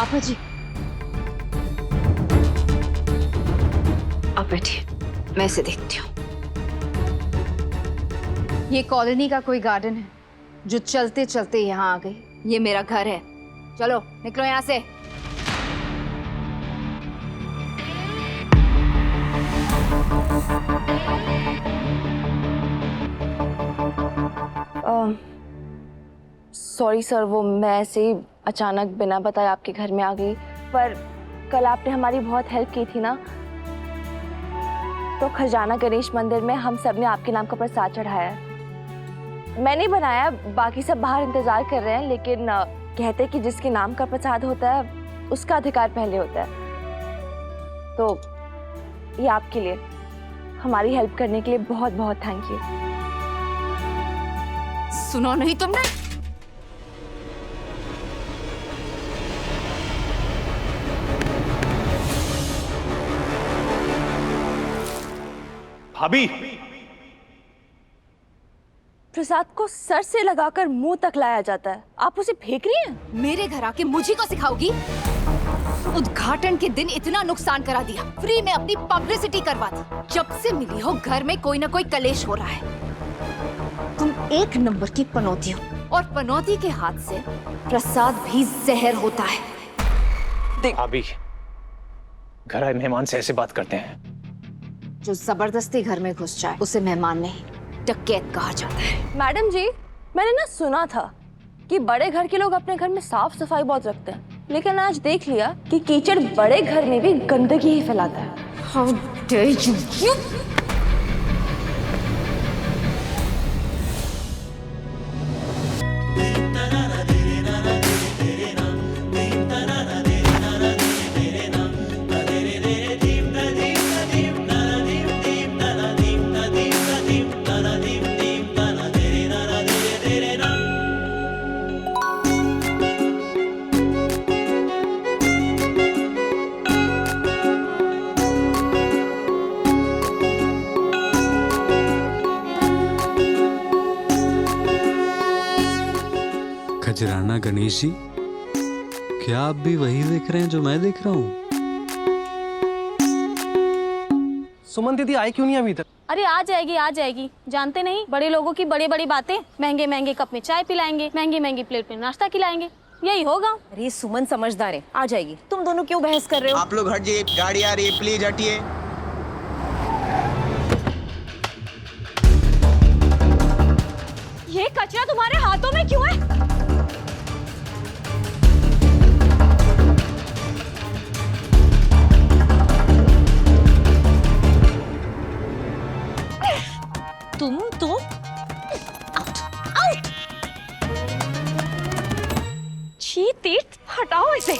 पापा जी आप बैठिए, मैं इसे देखती हूँ। ये कॉलोनी का कोई गार्डन है जो चलते चलते यहाँ आ गई। ये मेरा घर है, चलो निकलो यहाँ से। सॉरी सर, वो मैं ऐसे ही अचानक बिना बताए आपके घर में आ गई। पर कल आपने हमारी बहुत हेल्प की थी ना, तो खजाना गणेश मंदिर में हम सब ने आपके नाम का प्रसाद चढ़ाया है। मैंने बनाया, बाकी सब बाहर इंतजार कर रहे हैं, लेकिन कहते हैं कि जिसके नाम का प्रसाद होता है उसका अधिकार पहले होता है। तो ये आपके लिए, हमारी हेल्प करने के लिए बहुत बहुत थैंक यू। सुनो नहीं तुमने? भाभी, प्रसाद को सर से लगाकर मुंह तक लाया जाता है, आप उसे फेंक रही हैं? मेरे घर आके मुझे को सिखाओगी? उद्घाटन के दिन इतना नुकसान करा दिया, फ्री में अपनी पब्लिसिटी करवा दी। जब से मिली हो घर में कोई ना कोई कलेश हो रहा है। तुम एक नंबर की पनौती हो, और पनौती के हाथ से प्रसाद भी जहर होता है। भाभी, घर आए मेहमान से ऐसे बात करते हैं? जो जबरदस्ती घर में घुस जाए उसे मेहमान नहीं, डकैत कहा जाता है। मैडम जी, मैंने ना सुना था कि बड़े घर के लोग अपने घर में साफ सफाई बहुत रखते हैं, लेकिन आज देख लिया कि कीचड़ बड़े घर में भी गंदगी ही फैलाता है। How dare you? Khajrana Ganesh ji, क्या आप भी वही देख रहे हैं जो मैं देख रहा हूँ? सुमन दीदी आई क्यों नहीं अभी तक? अरे आ जाएगी, जानते नहीं, बड़े लोगों की बड़ी बड़ी बातें। महंगे महंगे कप में चाय पिलाएंगे, महंगी महंगी प्लेट में नाश्ता खिलाएंगे, यही होगा। अरे सुमन समझदार है, आ जाएगी। तुम दोनों क्यों बहस कर रहे हो? आप लोग हट जाइए, गाड़ी आ रही है, प्लीज हटिए। ये कचरा तुम्हारे हाथों में क्यों है? तुम तो आउट आउट। छी तीर्थ, हटाओ इसे।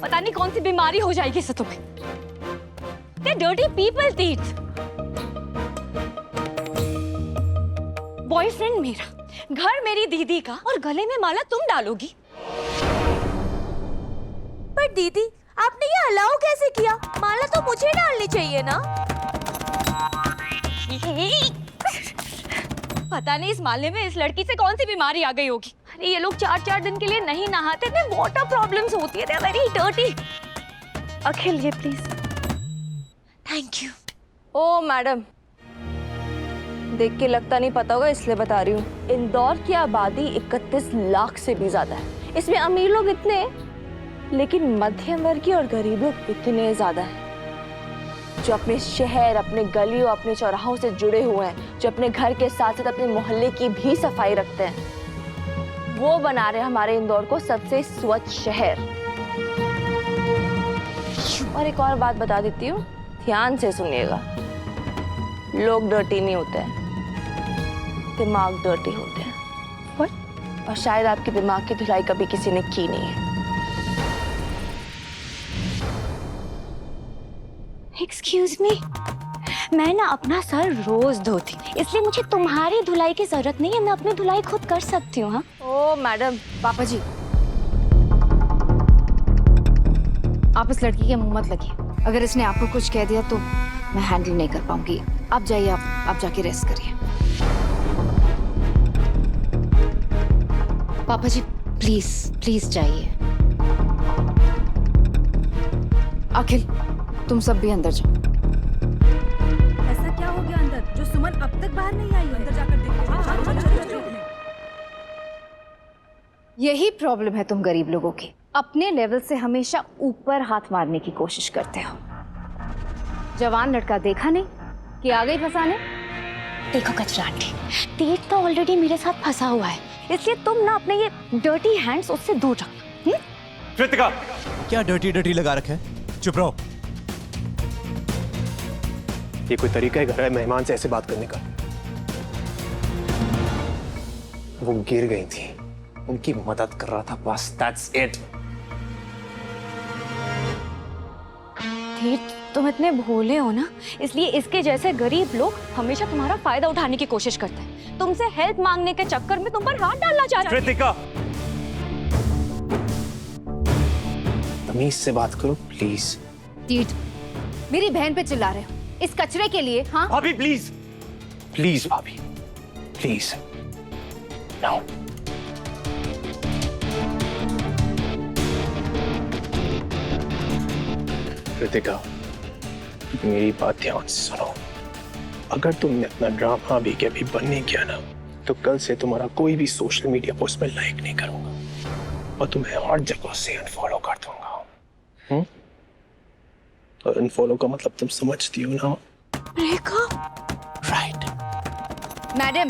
पता नहीं कौन सी बीमारी हो जाएगी इसे तुम्हें। ते डर्टी पीपल तीर्थ। बॉयफ्रेंड मेरा, घर मेरी दीदी का, और गले में माला तुम डालोगी? पर दीदी, आपने ये अलाउ कैसे किया? माला तो मुझे डालनी चाहिए ना। पता नहीं इस माले में इस लड़की से कौन सी बीमारी आ गई होगी। अरे ये लोग 4-4 दिन के लिए नहीं नहाते थे, वाटर प्रॉब्लम्स होती है, वेरी डर्टी। अखिल, ये प्लीज। Thank you. ओ मैडम, देख के लगता नहीं पता होगा, इसलिए बता रही हूँ। इंदौर की आबादी 31 लाख से भी ज्यादा है। इसमें अमीर लोग इतने, लेकिन मध्यम वर्गीय और गरीब लोग इतने ज्यादा हैं, जो अपने शहर, अपने गलियों, अपने चौराहों से जुड़े हुए हैं, जो अपने घर के साथ साथ अपने मोहल्ले की भी सफाई रखते हैं। वो बना रहे हमारे इंदौर को सबसे स्वच्छ शहर। और एक और बात बता देती हूँ, ध्यान से सुनिएगा। लोग डर्टी नहीं होते हैं, दिमाग डर्टी होते हैं। और शायद आपके दिमाग की धुलाई कभी किसी ने की नहीं है। एक्सक्यूज मी, मैं ना अपना सर रोज धोती, इसलिए मुझे तुम्हारी धुलाई की जरूरत नहीं है। मैं अपनी धुलाई खुद कर सकती हूँ। हाँ? ओ मैडम। पापा जी, आप इस लड़की के मुंह मत लगिए। अगर इसने आपको कुछ कह दिया तो मैं हैंडल नहीं कर पाऊंगी। आप जाइए, आप जाके रेस्ट करिए। पापा जी प्लीज प्लीज जाइए। अखिल तुम सब भी अंदर जाओ। ऐसा क्या हो गया अंदर जो सुमन अब तक बाहर नहीं आई है? अंदर जाकर देखते हैं। यही प्रॉब्लम है तुम गरीब लोगों की, अपने लेवल से हमेशा ऊपर हाथ मारने की कोशिश करते हो। जवान लड़का देखा नहीं कि आ गई फंसाने। देखो कचरा आंटी, तीर तो ऑलरेडी मेरे साथ फंसा हुआ है, इसलिए तुम ना अपने ये डर्टी हैंड्स उससे दूर रखो। कृतिका, क्या डर्टी डर्टी लगा रखा है? चुप रहो। ये कोई तरीका है घर आए मेहमान से ऐसे बात करने का? वो गिर गई थी, उनकी मदद कर रहा था, बस दैट्स इट। तीर तुम इतने भोले हो ना, इसलिए इसके जैसे गरीब लोग हमेशा तुम्हारा फायदा उठाने की कोशिश करते हैं। तुमसे हेल्प मांगने के चक्कर में तुम पर हाथ डालना चाह रहे हैं। कृतिका, तमीज से बात करो प्लीज। डीड, मेरी बहन पे चिल्ला रहे हो इस कचरे के लिए? हाँ भाभी प्लीज। प्लीज भाभी, प्लीज। नो। कृतिका, मेरी बात ध्यान से सुनो। अगर तुमने अपना ड्रामा भी के अभी बंद नहीं किया ना, तो कल से तुम्हारा कोई भी सोशल मीडिया पोस्ट में लाइक नहीं करूंगा और तुम्हें हर जगह से अनफॉलो कर दूंगा। और अनफॉलो का मतलब तुम समझती हो ना? राइट। मैडम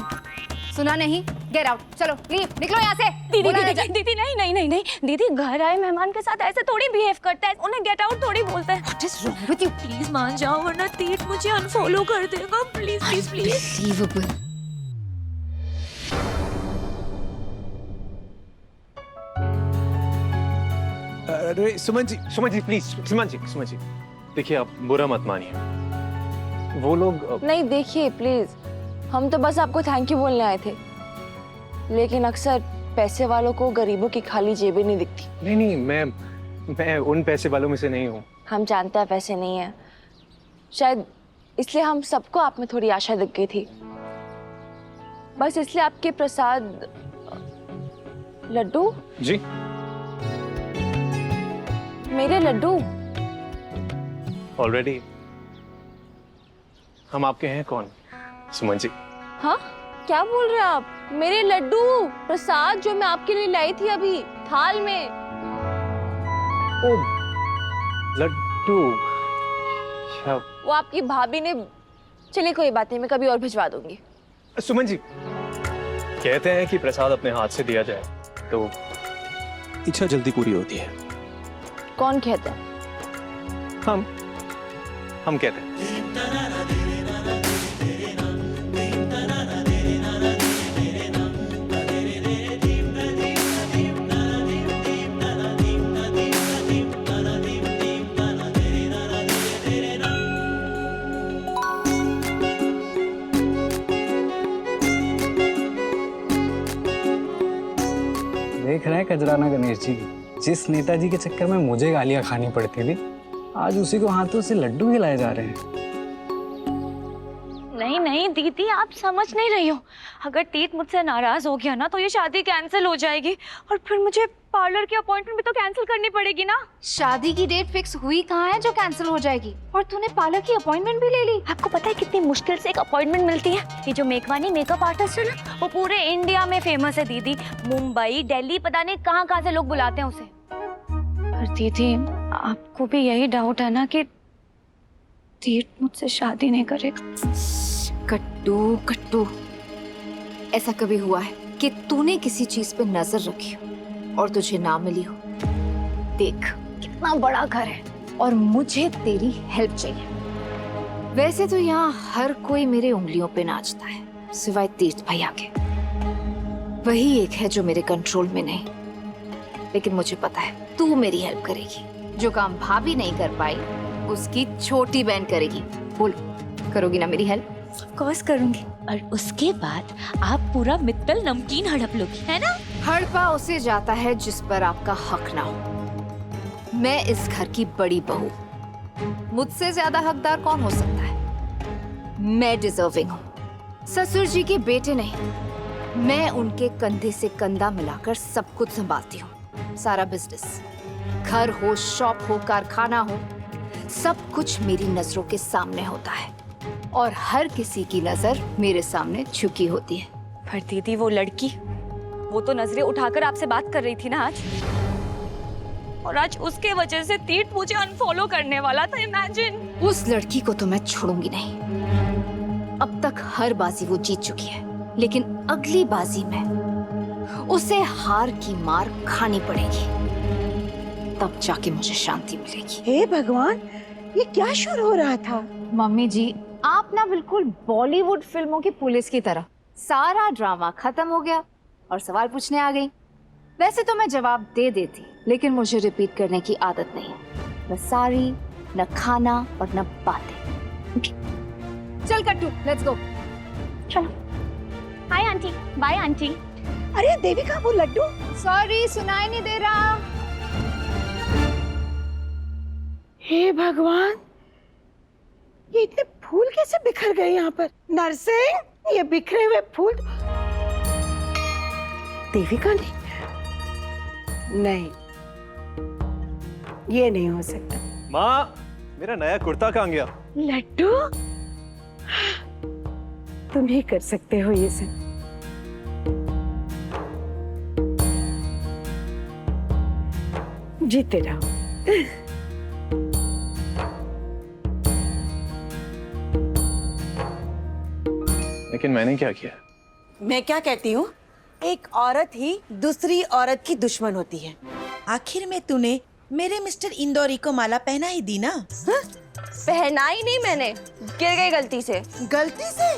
सुना नहीं? गेट आउट, चलो लीव, निकलो यहाँ से। दीदी दीदी नहीं दीदी, घर आए मेहमान के साथ ऐसे थोड़ी बिहेव करता है, उन्हें गेट आउट थोड़ी बोलता है। What is wrong with you? Please मान जाओ वरना तीर मुझे अनफॉलो कर देगा। Please please please. Unbelievable. अरे सुमन जी प्लीज, सुमन जी देखिए, आप बुरा मत मानिए। वो लोग नहीं देखिए प्लीज, हम तो बस आपको थैंक यू बोलने आए थे, लेकिन अक्सर पैसे वालों को गरीबों की खाली जेबें नहीं दिखती। नहीं, मैं उन पैसे वालों में से नहीं हूँ। हम जानते हैं पैसे नहीं है, शायद इसलिए हम सबको आप में थोड़ी आशा दिख गई थी। बस इसलिए आपके प्रसाद लड्डू, जी मेरे लड्डू। ऑलरेडी हम आपके हैं कौन सुमन जी? हाँ क्या बोल रहे हैं आप? मेरे लड्डू प्रसाद जो मैं आपके लिए लाई थी अभी थाल में। ओ लड्डू, वो आपकी भाभी ने, चलिए कोई बात नहीं, मैं कभी और भिजवा दूंगी। सुमन जी कहते हैं कि प्रसाद अपने हाथ से दिया जाए तो इच्छा जल्दी पूरी होती है। कौन कहता है? हम कहते हैं। देख रहे हैं कजराना गणेश जी, जिस नेताजी के चक्कर में मुझे गालियां खानी पड़ती थी, आज उसी को हाथों से लड्डू खिलाए जा रहे हैं। नहीं दीदी, आप समझ नहीं रही हो। अगर तीत मुझसे नाराज हो गया ना तो ये शादी कैंसिल हो जाएगी और फिर मुझे पार्लर की अपॉइंटमेंट भी तो कैंसिल करनी पड़ेगी ना। शादी की डेट फिक्स हुई कहाँ है जो कैंसिल हो जाएगी? और तूने पार्लर की अपॉइंटमेंट भी ले ली? आपको पता है कितनी मुश्किल से एक अपॉइंटमेंट मिलती है? ये जो मेकवानी मेकअप आर्टिस्ट है ना, वो पूरे इंडिया में फेमस है दीदी। मुंबई, दिल्ली, पता नहीं कहाँ से लोग बुलाते हैं उसे। पर दीदी आपको भी यही डाउट है ना कि तीत मुझसे शादी नहीं करेगा? कट्टू, ऐसा कभी हुआ है कि तूने किसी चीज पे नजर रखी हो और तुझे ना मिली हो? देख कितना बड़ा घर है और मुझे तेरी हेल्प चाहिए। वैसे तो यहाँ हर कोई मेरे उंगलियों पे नाचता है सिवाय तीर्थ भैया के। वही एक है जो मेरे कंट्रोल में नहीं, लेकिन मुझे पता है तू मेरी हेल्प करेगी। जो काम भाभी नहीं कर पाई उसकी छोटी बहन करेगी। बोल, करोगी ना मेरी हेल्प? ऑफ कोर्स करूंगी। और उसके बाद आप पूरा मित्तल नमकीन हड़प लोगी, है ना? हड़पा उसे जाता है जिस पर आपका हक ना हो। मैं इस घर की बड़ी बहू, मुझसे ज्यादा हकदार कौन हो सकता है? मैं डिजर्विंग हूँ। ससुर जी के बेटे नहीं, मैं उनके कंधे से कंधा मिलाकर सब कुछ संभालती हूँ। सारा बिजनेस, घर हो, शॉप हो, कारखाना हो, सब कुछ मेरी नजरों के सामने होता है और हर किसी की नजर मेरे सामने झुकी होती है। पर दीदी वो लड़की, वो तो नजरें उठाकर आपसे बात कर रही थी ना आज, और आज उसके वजह से तीर्थ मुझे अनफॉलो करने वाला था। इमेजिन। उस लड़की को तो मैं छोड़ूंगी नहीं। अब तक हर बाजी वो जीत चुकी है, लेकिन अगली बाजी में उसे हार की मार खानी पड़ेगी, तब जाके मुझे शांति मिलेगी। हे भगवान, ये क्या शुरू हो रहा था? मम्मी जी, आप ना बिल्कुल बॉलीवुड फिल्मों की पुलिस की तरह, सारा ड्रामा खत्म हो गया और सवाल पूछने आ गई। वैसे तो मैं जवाब दे देती, लेकिन मुझे रिपीट करने की आदत नहीं है। न साड़ी, न खाना और न बातें। चल कट्टू, लेट्स गो। चलो। Hi aunty. Bye aunty. अरे देविका, वो लड्डू। सॉरी, सुनाई नहीं दे रहा। हे भगवान, ये इतने फूल कैसे बिखर गए यहाँ पर? नरसिंह, ये बिखरे हुए फूल। देविका ने? नहीं, ये नहीं हो सकता। माँ, मेरा नया कुर्ता कहाँ गया? लड्डू, तुम ही कर सकते हो ये सब। जीते रहो। लेकिन मैंने क्या किया? मैं क्या कहती हूँ, एक औरत ही दूसरी औरत की दुश्मन होती है। आखिर में तूने मेरे मिस्टर इंदौरी को माला पहना ही दी ना? हा? पहना ही नहीं मैंने, गिर गई गलती से। गलती से?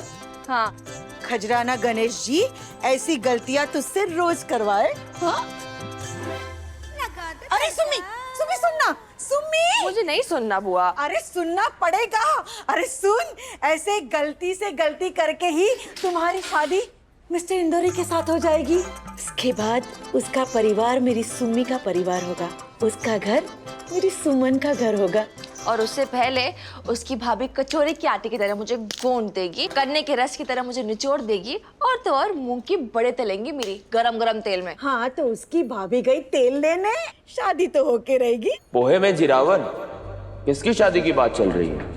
हाँ। खजराना गणेश जी ऐसी गलतियाँ तुझसे रोज करवाए? हाँ? अरे सुम्मी, सुम्मी सुनना, सुम्मी। मुझे नहीं सुनना बुआ। अरे सुनना पड़ेगा। अरे सुन, ऐसे गलती से गलती करके ही तुम्हारी शादी मिस्टर इंदौरी के साथ हो जाएगी। उसके बाद उसका परिवार मेरी सुम्मी का परिवार होगा, उसका घर मेरी सुमन का घर होगा। और उससे पहले उसकी भाभी कचौरी के आटे की तरह मुझे गूंद देगी, गन्ने के रस की तरह मुझे निचोड़ देगी, और तो और मूंग की बड़े तलेंगी मेरी गरम गरम तेल में। हाँ, तो उसकी भाभी गई तेल लेने, शादी तो होके रहेगी। पोहे में जिरावन, किसकी शादी की बात चल रही है?